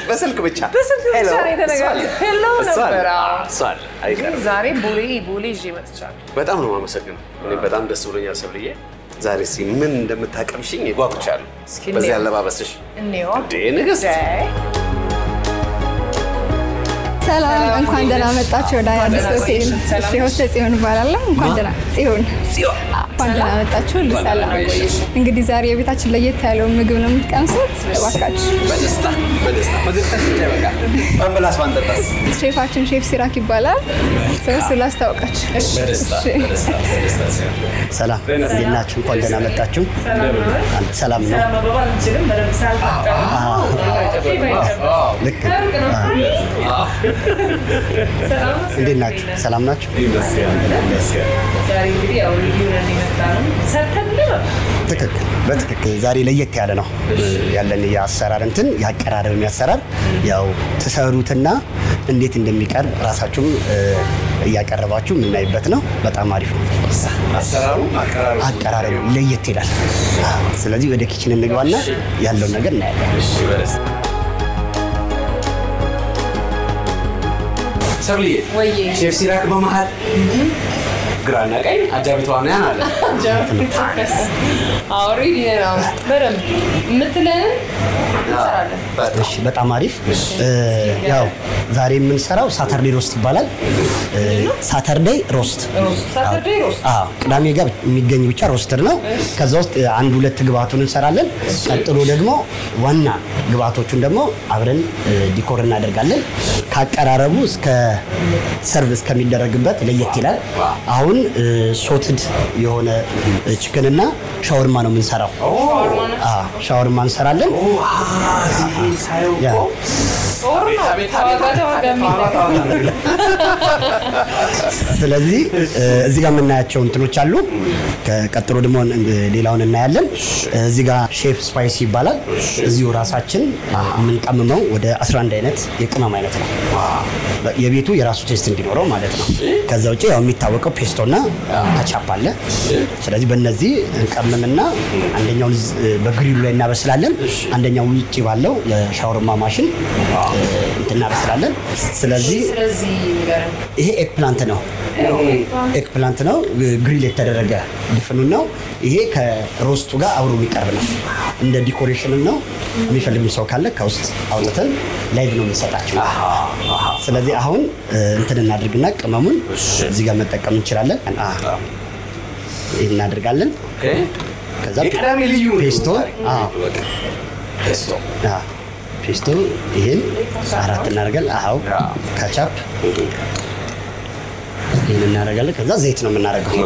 በስልክ ብቻ ሄሎ ነበር ሳል አይቀርም ዛሬ ቡሊ ይዤ መጥቻለሁ በጣም ነው ማመሰግነው እኔ በጣም ደስ ብሎኛል ሰብልዬ ዛሬ ምን እንደምታቀምሽኝ ይጓጉቻለሁ በዚህ አለባበስሽ እንዴው ንግስት ሰላም እንኳን ደህና መጣችሁ ወደ አዲስ ሆቴል እሺ ሆቴል ጽዮን ይባላል እንኳን ደህና ጽዮን እንኳን ደህና መጣችሁ ሰላም እንግዲህ ዛሬ የቤታችን ለየት ያለው ምግብ ነው የምትቀምሱት እባካችሁ በደስታ ይበቃ አንበላስ ባንጠጣስ ሼፋችን ሼፍ ሲራክ ይባላል ሰው ላስታውቃችሁ በደስታ ሰላም እንዴናችሁ እንኳን ደህና መጣችሁ ሰላም ነው ልክ እንዴናችሁ ሰላም ናችሁ ዛሬ እንግዲህ ያው ሊዩነን ይመጣሉ ሰርተንልህ በትክክል ዛሬ ለየት ያለ ነው ያለን ያሰራር እንትን ያቀራረብ የሚያሰራር ያው ተሰሩትና እንዴት እንደሚቀርብ ራሳችሁም ያቀርባችሁ ምናይበት ነው በጣም አሪፍ ነው አሰራሩ አቀራረቡ ለየት ይላል ስለዚህ ወደ ኪችን እንግባና ያለው ነገር እናያለን እሺ በደስታ ሰብልዬ ሼፍ ሲራክ በመሃል ግራና ቀኝ አጃቢቷን ያናለ አውሪዲ ነው በደም ምትለን እሺ በጣም አሪፍ ያው ዛሬ የምንሰራው ሳተርዴ ሮስት ይባላል ሳተርዴ ሮስት ቅዳሜ ጋር የሚገኝ ብቻ ሮስተር ነው ከዛ ውስጥ አንድ ሁለት ግብአቱን እንሰራለን ቀጥሎ ደግሞ ዋና ግብአቶቹን ደግሞ አብረን ዲኮር እናደርጋለን ካቀራረቡ እስከ ሰርቪስ ከሚደረግበት ለየት ይላል አሁን ሶትድ የሆነ ቺክን እና ሻወርማ ነው የምንሰራው ሻወርማ እንሰራለን ያ ስለዚህ እዚህ ጋር የምናያቸው እንትኖች አሉ ቀጥሎ ደግሞ ሌላውን እናያለን እዚህ ጋር ሼፍ ስፓይስ ይባላል እዚሁ ራሳችን የምንቀምመው ወደ 11 አይነት የቅመም አይነት ነው የቤቱ የራሱ ቴስት እንዲኖረው ማለት ነው ከዛ ውጪ ያው የሚታወቀው ፔስቶና ካቻፕ አለ ስለዚህ በእነዚህ እንቀምምና አንደኛው በግሪሉ ላይ እናበስላለን አንደኛው ውጪ ባለው የሻወርማ ማሽን እናበስላለን ስለዚህ ይሄ ኤግፕላንት ነው ኤግፕላንት ነው ግሪል የተደረገ ድፍኑ ነው ይሄ ከሮስቱ ጋር አብሮ የሚቀርብ ነው እንደ ዲኮሬሽን ነው የሚፈልግ ሰው ካለ ከውስጥ አውጥተን ላይቭ ነው የምንሰጣቸው ስለዚህ አሁን እንትን እናድርግና ቅመሙን እዚህ ጋር መጠቀም እንችላለን እናደርጋለን ከዛ የቅዳሜ ልዩ ፔስቶ ይሄን አራት እናደርጋለን አው ካቻፕ ይሄን እናደርጋለን ከዛ ዘይት ነው የምናደርገው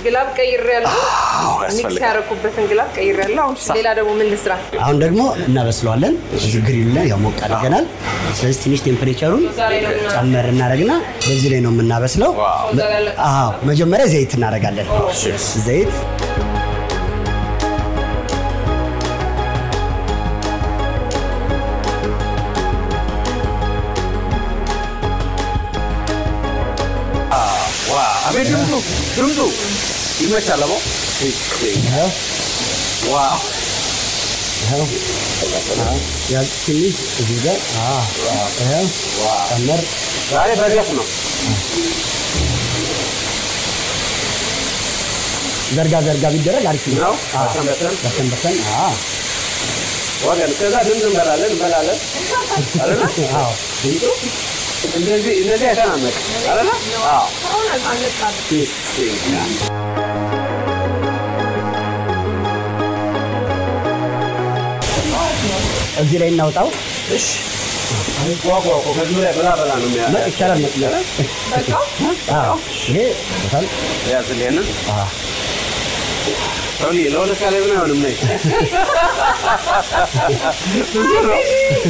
ግላብ ቀይሬያለሁ ሚክስ ያረኩበትን ግላብ ቀይሬያለሁ አሁን ሌላ ደግሞ ምን ልስራ አሁን ደግሞ እናበስለዋለን እዚህ ግሪል ላይ ያው ሞቅ አድርገናል ስለዚህ ትንሽ ቴምፕሬቸሩን ጨመር እናደርግና በዚህ ላይ ነው የምናበስለው መጀመሪያ ዘይት እናደርጋለን ዘይት ድምፁ ይመቻል አቦ ዋው ያ ትንሽ እዚህ ጋር ጨመር ዛሬ በሪያፍ ነው ዘርጋ ቢደረግ አሪፍ ነው በተን በተን ዋጋን ከዛ እንበላለን አይደል? አዎ እንደዚህ ያተናነቅ አይደል? አዎ አሁን አንጣጣ እዚህ ላይ እናውጣው። እሺ ዋጋው ከዚህ ላይ በላ ነው የሚያለው ይቻላል መስለኝ። አዎ ይሄ በጣም ያዝልኝ አዎ ታውሊ ለወለ ካለ ምን አሁንም ነይ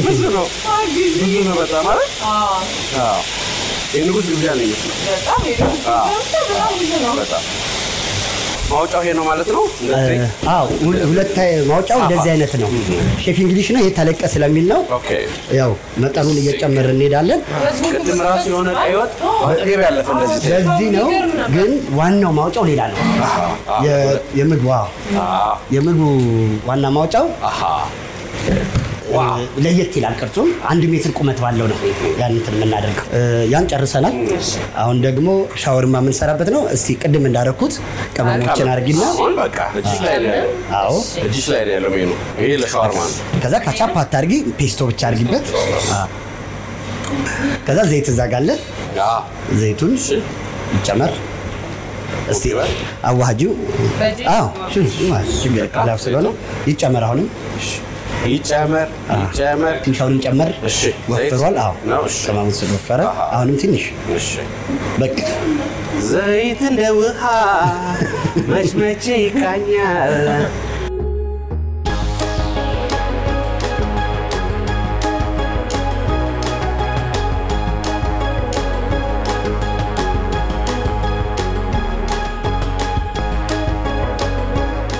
ብዙ ነው በጣም ማለት አዎ የንጉስ ግብዣ ነው በጣም ማውጫው ይሄ ነው ማለት ነው። አዎ ሁለት ማውጫው እንደዚህ አይነት ነው። ሼፍ እንግሊሽ ነው። ይሄ ተለቀ ስለሚል ነው። ኦኬ ያው መጠኑን እየጨመርን እንሄዳለን። ቅድም ራሱ የሆነ ቀይወጥ አጠገብ ያለፈ እንደዚህ ለዚህ ነው። ግን ዋናው ማውጫው ሌላ ነው። የምግቡ የምግቡ ዋና ማውጫው ለየት ይላል። ቅርጹም 1 ሜትር ቁመት ባለው ነው ያን እንትን የምናደርገው። ያን ጨርሰናል። አሁን ደግሞ ሻወርማ የምንሰራበት ነው። እስቲ ቅድም እንዳደረኩት ቅመሞችን አድርጊና በቃ እጅሽ ላይ ነው። አዎ እጅሽ ላይ ያለው ሜኑ ይሄ ለሻወርማ ነው። ከዛ ካቻፕ አታርጊ፣ ፔስቶ ብቻ አድርጊበት። ከዛ ዘይት እዛጋለ። ዘይቱን ይጨመር። እስቲ አዋሃጂው። አዎ ችግር ቀላፍ ስለሆነ ይጨመር። አሁንም ይጨመር ትንሻውንም ጨመር። እሺ ወፍሯል። አዎ ቅመሙ ስለወፈረ አሁንም ትንሽ እሺ በቃ ዘይት እንደ ውሃ መች ይቃኛል።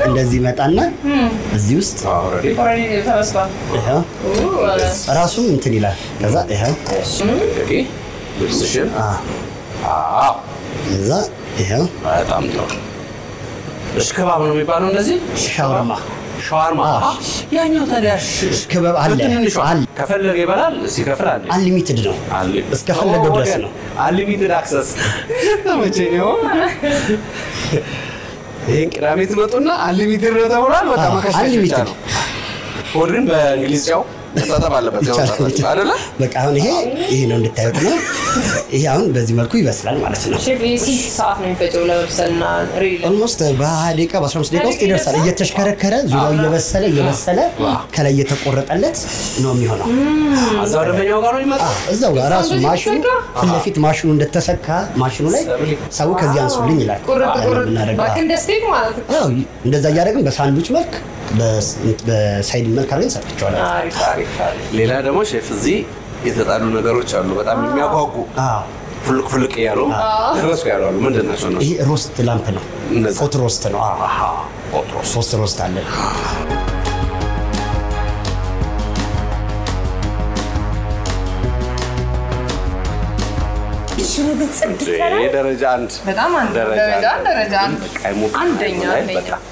እንደዚህ መጣና እዚህ ውስጥ ኦሬዲ ተበስሏል። ራሱ እንትን ይላል። ከዛ ይሄው ልብስሽን እዛ ይሄው በጣም ጥሩ። እሺ ከባብ ነው የሚባለው እንደዚህ ሻወርማ ያኛው ታዲያ ከበብ አለ ከፈለገ ይበላል ሲከፍል አለ አንሊሚትድ ነው እስከፈለገው ድረስ ነው አንሊሚትድ አክሰስ ተመቸኝ። ይሄን ቅዳሜ ትመጡና አንሊሚትድ ነው ተብሏል። በጣም አካሽ ነው ወድን በእንግሊዝኛው ተጣጣ ባለበት ነው አይደለ? በቃ አሁን ይሄ ነው እንድታዩት ነው። ይሄ አሁን በዚህ መልኩ ይበስላል ማለት ነው። ሼፍ ስንት ሰዓት ነው የሚፈጀው ለመብሰልና ሪል? ኦልሞስት በ20 ደቂቃ በ15 ደቂቃ ውስጥ ይደርሳል። እየተሽከረከረ ዙሪያው እየበሰለ ከላይ እየተቆረጠለት ነው የሚሆነው። እዛው ደመኛው ጋር ነው የሚመጣው። እዛው ጋር ራሱ ማሽኑ ፊት ለፊት ማሽኑ እንደተሰካ ማሽኑ ላይ ሰው ከዚህ አንሱልኝ ይላል። ባክ እንደ ስቴክ ማለት ነው። አዎ እንደዛ እያደረግን በሳንድዊች መልክ በሳይድ መልክ አድርገን ሰርተዋል። ሌላ ደግሞ ሼፍ እዚህ የተጣሉ ነገሮች አሉ በጣም የሚያጓጉ። ፍልቅ ያሉ ረሱ ያሉ ምንድን ናቸው ነው? ይሄ ሮስት ላምፕ ነው። ሆት ሮስት ነው። ሆት ሮስት አለ። ደረጃ አንድ በጣም ደረጃ አንድ አንደኛ በጣም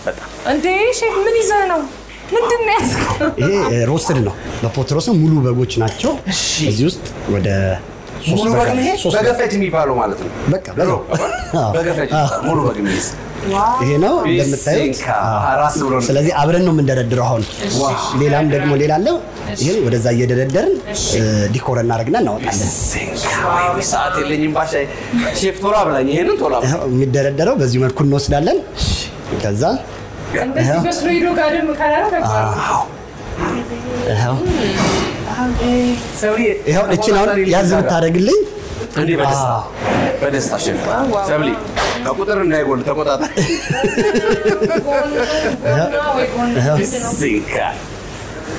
እንዴ ሼፍ ምን ይዘህ ነው? ምንድን ነው ያዝከው? ይሄ ሮስትድ ነው። በፖት ሮስት ሙሉ በጎች ናቸው። እዚህ ውስጥ ወደ ሙሉ በግ ነው። ይሄ በገፈት የሚባለው ማለት ነው። በቃ በገፈት ሙሉ በግ የሚይዝ ይሄ ነው እንደምታዩት። ስለዚህ አብረን ነው የምንደረድረው። አሁን ሌላም ደግሞ ሌላ አለው። ይሄን ወደዛ እየደረደርን ዲኮር እናደርግና እናወጣለን። ሰዓት የለኝም ባሻይ ሼፍ ቶሎ አብላኝ። ይሄንን ቶሎ አብላኝ። የሚደረደረው በዚህ መልኩ እንወስዳለን። ከዛ እንደዚህ በስሎ ሄዶ ጋደም ካላለ ተባለው ይሄው እቺን አሁን ያዝ ብታደርግልኝ እንዴ በደስታ ሼፍ ሰብሊ ከቁጥር እንዳይጎል ተቆጣጣ።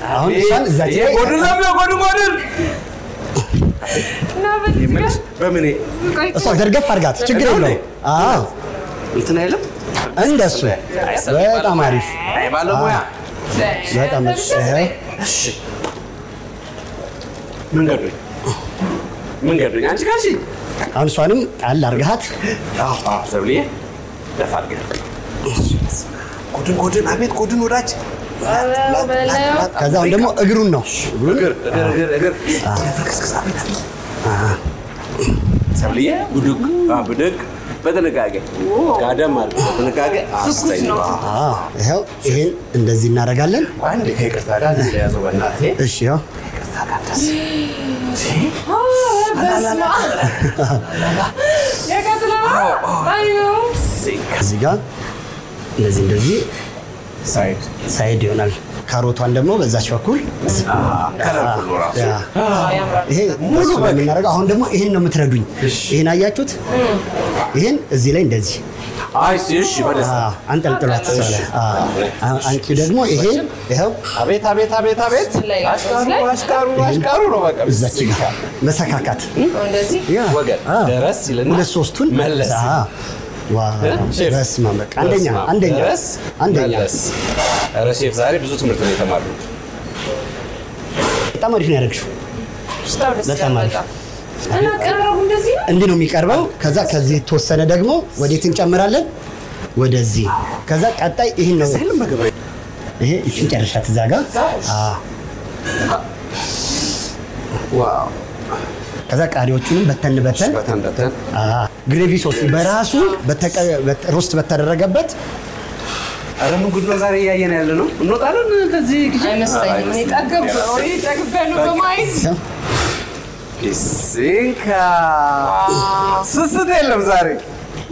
አሁን እሷን እዛች ላይ ጎድን በምን እሷ ዘርገፍ አድርጋት ችግር የለውም። አዎ እንትን አይልም እንደሱ በጣም አሪፍ ባለሙያ በጣም እሺ መንገዱኝ አንቺ ጋር አሁን እሷንም ጣል አድርጋት። ሰብልዬ ደፋ አድርገህ ጎድን አቤት ጎድን ወዳጅ። ከዛ አሁን ደግሞ እግሩን ነው እግር ሰብልዬ ብድግ በጥንቃቄ ጋደም አድርገው በጥንቃቄ አስተኝ ነው። ይሄው ይሄን እንደዚህ እናደርጋለን። አንድ ከይቅርታ ጋር እንደያዘው በእናቴ እሺ ያው ይቅርታ ጋር ደስ እዚህ ጋር እንደዚህ ሳይድ ይሆናል። ካሮቷን ደግሞ በዛች በኩል ከለርፉል ራሱ ይሄ ሙሉ በሚናረጋ አሁን ደግሞ ይሄን ነው የምትረዱኝ። ይሄን አያችሁት? ይሄን እዚህ ላይ እንደዚህ እሺ በደስታ አንጠልጥሏት ሰለ አንቺ ደግሞ ይሄን ይሄው አቤት አሽካሩ ነው በቃ እዛች ጋር መሰካካት እንደዚህ ወገን ደረስ ይልና ሁለት ሶስቱን መለስ በስመ አብ አንደኛ ኧረ ሼፍ ዛሬ ብዙ ትምህርት ነው የተማርነው። በጣም አሪፍ ነው ያደረግሽው። በጣም አሪፍ እና ቀረቡ እንደዚህ እንዲህ ነው የሚቀርበው። ከዛ ከዚህ የተወሰነ ደግሞ ወዴት እንጨምራለን? ወደዚህ። ከዛ ቀጣይ ይሄን ነው ይሄ እቺን ጨርሻት እዛ ጋር ዋው ከዛ ቃሪዎቹንም በተን ግሬቪ ሶስ በራሱ ሮስት በተደረገበት ኧረ ምን ጉድ ነው ዛሬ እያየን ያለ ነው። እንወጣለን ከዚህ አይመስለኝም። እኔ ጠገብኩ በማየት ቢሲንካ ስስት የለም ዛሬ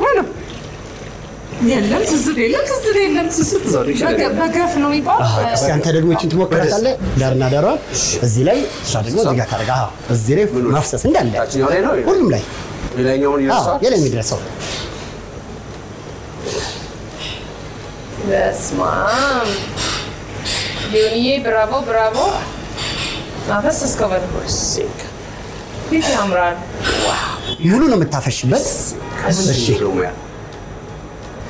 ምንም የለም ስስት የለም በገፍ ነው የሚባለው። እስኪ አንተ ደግሞ እቺን ትሞክራታለህ። ዳርና ዳሯን እዚህ ላይ እሷ ደግሞ እዚህ ጋር ታደርጋ እዚህ ላይ ማፍሰስ እንዳለ ሁሉም ላይ ሌላኛውን ይደርሳል የለም ይደርሰው። በስመ አብ ሊዮንዬ ብራቮ ማፈሰስከው በሲንካ ፊት ያምራል። ሙሉ ነው የምታፈሽበት። እሺ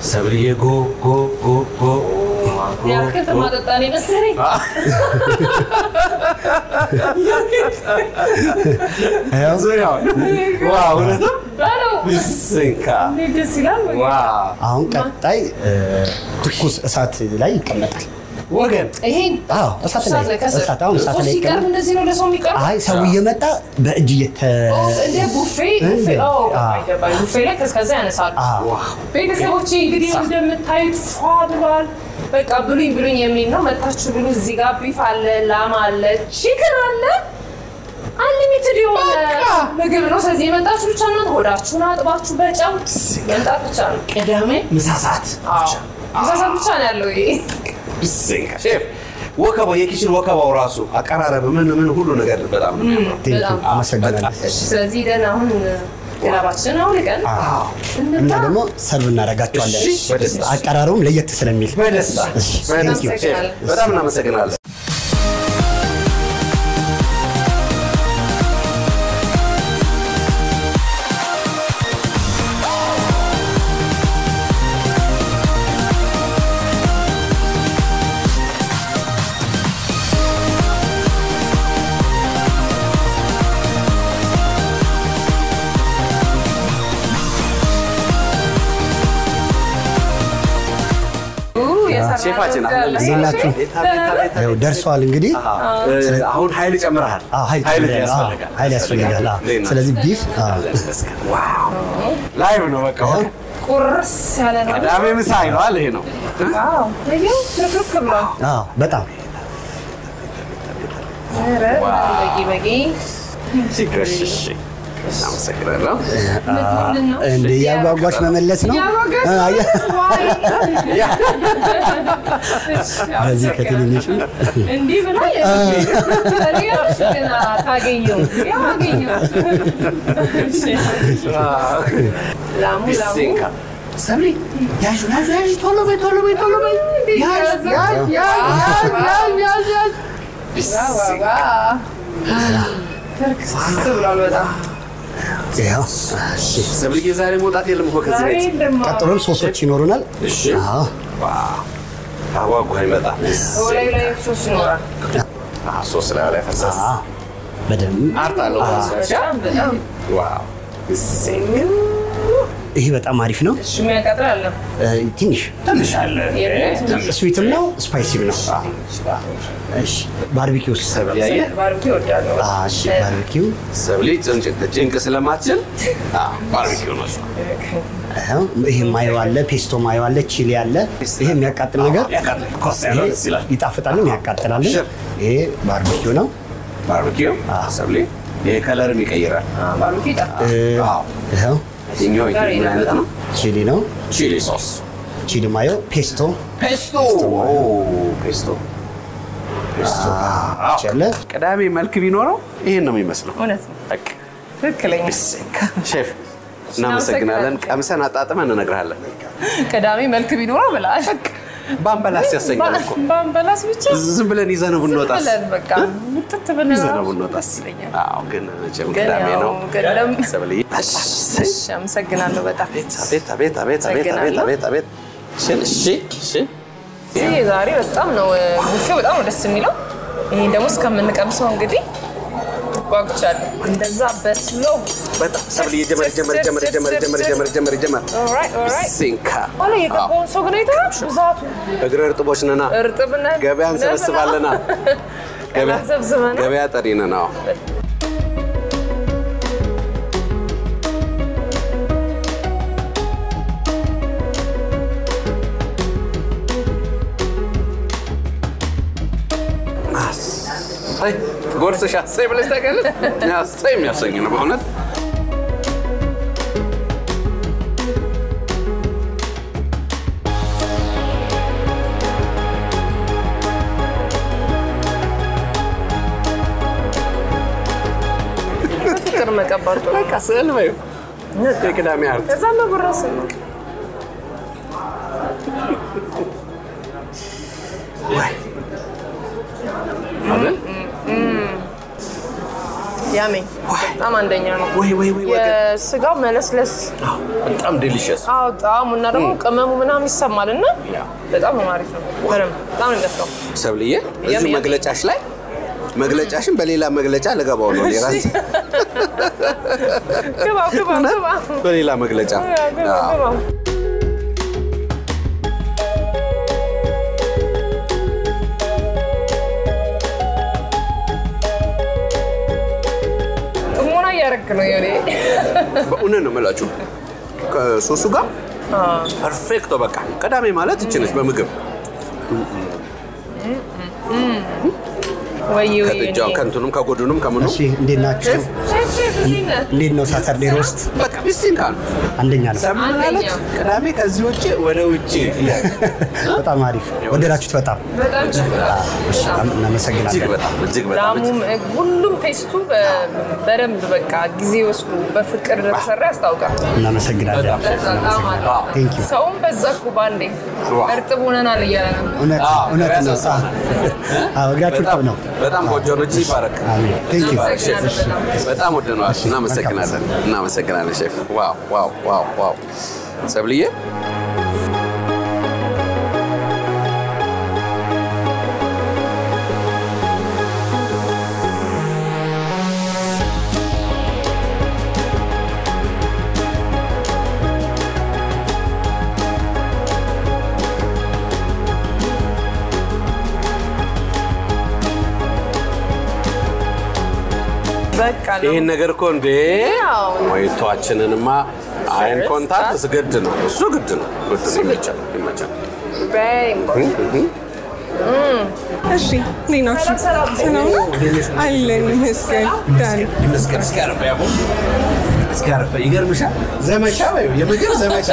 ሰብልዬ ጎ ያልከት ማጠጣኔ መሰለኝ። ዋው ነው ባለው ቢሲንካ ደስ ይላል። ዋው አሁን ቀጣይ ትኩስ እሳት ላይ ይቀመጣል። ወገን ይሄ እሳት ላይ ይቀመጣል። ሲቀርብ እንደዚህ ነው ለሰው የሚቀርብ። አይ ሰው እየመጣ በእጅ እንደ ቡፌ ላይ ከዛ ያነሳሉ። ቤተሰቦቼ እንግዲህ እንደምታዩት ፏ ብሏል። በቃ ብሉኝ የሚል ነው። መታችሁ ብሉ። እዚህ ጋር ቢፍ አለ፣ ላም አለ፣ ቺክን አለ። አንሊሚትድ የሆነ ምግብ ነው። ስለዚህ የመጣችሁ ብቻ ነው ሆዳችሁን አጥባችሁ በጨው መምጣት ብቻ ነው። ቅዳሜ ምሳ ሰዓት ብቻ ነው ያለው ይሄ ቢሲንካ ሼፍ ወከባው የኪችን ወከባው ራሱ አቀራረብ ምን ሁሉ ነገር በጣም ነው። አመሰግናለሁ። ስለዚህ ደህና አሁን ገላባችን አውልቀን እና ደግሞ ሰርቭ እናደርጋቸዋለን። አቀራረቡም ለየት ስለሚል በጣም እናመሰግናለን። ሼፋችን አሁን ደርሷል። እንግዲህ አሁን ኃይል ጨምረሃል። ኃይል ያስፈልጋል። ስለዚህ ቢፍ ላይቭ ነው በቃ ቁርስ ያለ ነው። ቅዳሜ ምሳ ይለዋል። ይሄ ነው በጣም በቂ አመሰግናለሁ። እንደ ያጓጓሽ መመለስ ነው። በዚህ ከትንሽ እንዲህ ብላ ታገኘው ላሙ ሰብሊ ያዥ ቶሎ በይ ሰብልዬ ዛሬ መውጣት የለም እኮ ከዚህ ቤት። ቀጥሎም ሶሶች ይኖሩናል። እሺ አጓጓኝ በጣም ሶስ ላይ ፈሰስ በደንብ አርጣለሁ። ዋው ይሄ በጣም አሪፍ ነው እሺ የሚያቃጥል አለ ትንሽ አለ ስዊትም ነው ስፓይሲም ነው እሺ ባርቢኪው ሰብል ያየ ባርቢኪው ወዳለው እሺ ባርቢኪው ሰብሊ ጭንቅ ስለማትችል ባርቢኪው ነው ይሄ ማዮ አለ ፔስቶ ማዮ አለ ቺሊ አለ ይሄ የሚያቃጥል ነገር ይጣፍጣል ያቃጥላል ይሄ ባርቢኪው ነው ባርቢኪው ሰብሊ ይሄ ከለርም ይቀይራል ባርቢኪው ይጣፍጣል ይሄው ይሄኛው ምን አይነት ነው ቺሊ ነው ቺሊ ሶስ ቺሊ ማዮ ፔስቶ አቻለ ቅዳሜ መልክ ቢኖረው ይሄን ነው የሚመስለው እውነት ነው ትክክለኛ ሼፍ እናመሰግናለን ቀምሰን አጣጥመን እንነግራለን ቅዳሜ መልክ ቢኖረው ብላሽ ባምበላስ ያሰኛል እኮ ባምበላስ ብቻ ዝም ብለን ይዘነው ብንወጣስ በቃ ምጥጥ ብለን ይዘነው ብንወጣስ አዎ ግን ቅዳሜ ነው ሰብሊ እሺ አመሰግናለሁ በጣም ቤት እሺ ዛሬ በጣም ነው ቡፌው በጣም ደስ የሚለው ይሄን ደግሞ እስከምንቀምሰው እንግዲህ ጓጉቻለሁ እንደዛ በስሎ በጣም ሰብሊ ጀመር ኦልራይት ሲንካ አለ የገባውን ሰው ግን አይተህ ብዛቱ እግረ እርጥቦች ነና እርጥብና ገበያን ሰብስባለና ገበያ ጠሪነ ነው ጎርሰሻ ሰይ ብለሽ ታውቂያለሽ? ሰይ የሚያሰኝ ነው በእውነት ፍቅር መቀባቱ በቃ ስዕል በይው የቅዳሜ አርት ከዛ መጉረስ ነው አይደል ያሜ በጣም አንደኛ ነው ወይ የስጋው መለስለስ በጣም ዴሊሺየስ ጣዕሙና ደግሞ ቅመሙ ምናምን ይሰማልና በጣም አሪፍ ነው በጣም እንደው ሰብልዬ እዚህ መግለጫሽ ላይ መግለጫሽን በሌላ መግለጫ ለገባው ነው ለራስ ገባ በሌላ መግለጫ ያረክ ነው ይሄ በእውነት ነው የምላችሁ ከሶሱ ጋር ፐርፌክቶ በቃ ቅዳሜ ማለት እቺ ነች በምግብ ወይዬ ከጥጃው ከንቱንም ከጎዱንም ከምኑ እሺ እንዴት ናችሁ እንዴት ነው ሳተርዴ ሮስት በቃ ቢሲንካል አንደኛ ነው ሰምናለች ቅዳሜ ከዚህ ውጪ ወደ ውጪ በጣም አሪፍ ወደራችሁት በጣም እሺ እናመሰግናለን እጅግ በጣም ሁሉም ቴስቱ በደንብ በቃ ጊዜ ወስዶ በፍቅር ተሰራ ያስታውቃል እናመሰግናለን ቴንክ ዩ ሰውም በዛኩ ባንዴ እርጥብ ሆነናል እያለ ነው እውነት ነው እግራችሁ ጥብ ነው በጣም ቆንጆ ነው እቺ ባረክ አሜን ቴንክ ዩ በጣም ወደ ነው እናመሰግናለን ሼፍ ዋው ሰብልዬ ይሄን ነገር እኮ እንዴ ወይቷችንንማ አይን ኮንታክት ስግድ ነው እሱ ግድ ነው ይመቻል እሺ ሊናችሁ ሰላም አለን መስገን ዳን እስካረፈ ይገርምሻል ዘመቻ ወይ የምግብ ዘመቻ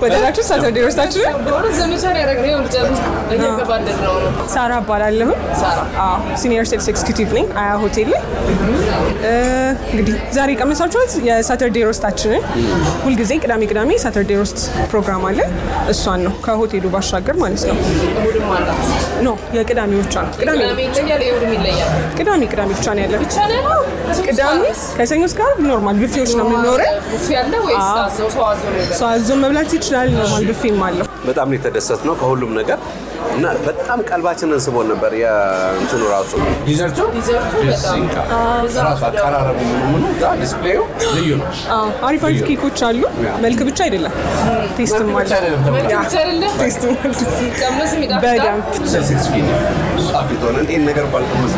ወደላችሁ ሳተርዴ ሮስታችሁ በሆነ ዘመቻ ያደረግነው ልጨርስ እየተባደድ ነው ሳራ እባላለሁ ሲኒየር ሴልስ ኤክስኪዩቲቭ ነኝ አያ ሆቴል ላይ እንግዲህ ዛሬ ቀመሳችሁት የሳተርዴ ሮስታችንን ሁልጊዜ ቅዳሜ ሳተርዴ ሮስት ፕሮግራም አለ እሷን ነው ከሆቴሉ ባሻገር ማለት ነው እሑድም አላችሁ ኖ የቅዳሜ ብቻ ነው ቅዳሜ ይለያል የእሑድም ይለያል ቅዳሜ ብቻ ነው ያለው ብቻ ነው ቅዳሜ ከሰኞ እስከ ዓርብ ኖርማል ቡፌዎች ነው የሚኖረው ቡፌ ያለ ወይስ ሰው አዞ ነው ሰው አዞ መብላት ይችላል ኖርማል ቡፌም አለው በጣም ነው የተደሰትነው ከሁሉም ነገር እና በጣም ቀልባችንን ስቦን ነበር የእንትኑ ራሱ ዲዘርቱ ራሱ አቀራረቡ ምኑ ዲስፕሌዩ ልዩ ነው። አሪፍ ኬኮች አሉ። መልክ ብቻ አይደለም ቴስትም አለ። ቴስትም ቀመስ የሚጣፍጥ በደንብ ጣፍጦን እንዴ ነገር ባልቀመስ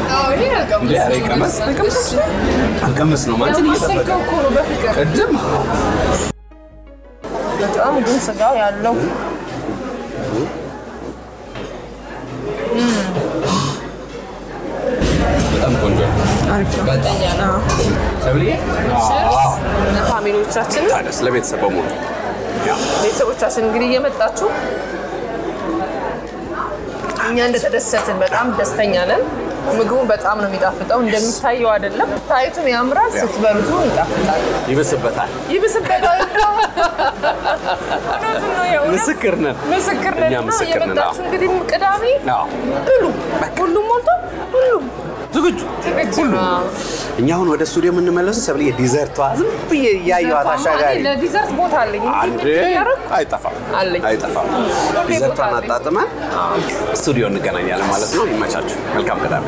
አልቀመስ ነው ማለት እየተፈቀደ ነው በፍቅር ቅድም በጣም ግን ስጋው ያለው በጣም ቆንጆ አሪፍ ነው። በጣኛ ነው ሰብሊ ለፋሚሊዎቻችን ታደስ ለቤተሰብ በሙሉ ቤተሰቦቻችን እንግዲህ እየመጣችሁ እኛ እንደተደሰትን በጣም ደስተኛ ነን። ምግቡ በጣም ነው የሚጣፍጠው። እንደሚታየው አይደለም። ታይቱም ያምራል፣ ስትበሉትም ይጣፍጣል። ይብስበታል። ምስክር ነን። እኛ ምስክር ነን። እንግዲህ ቅዳሜ ብሉ፣ ሁሉም ሞልቶ ሁሉም ዝግጁ ሁሉ እኛ አሁን ወደ ስቱዲዮ የምንመለሰው ሰብሊ ዲዘርቷ ዝም ብዬ ያየዋት አሻጋሪ ለዲዘርት ቦታ አለኝ አንዴ አይጠፋም ዲዘርቷን አጣጥመን ስቱዲዮ እንገናኛለን ማለት ነው። ይመቻችሁ። መልካም ቅዳሜ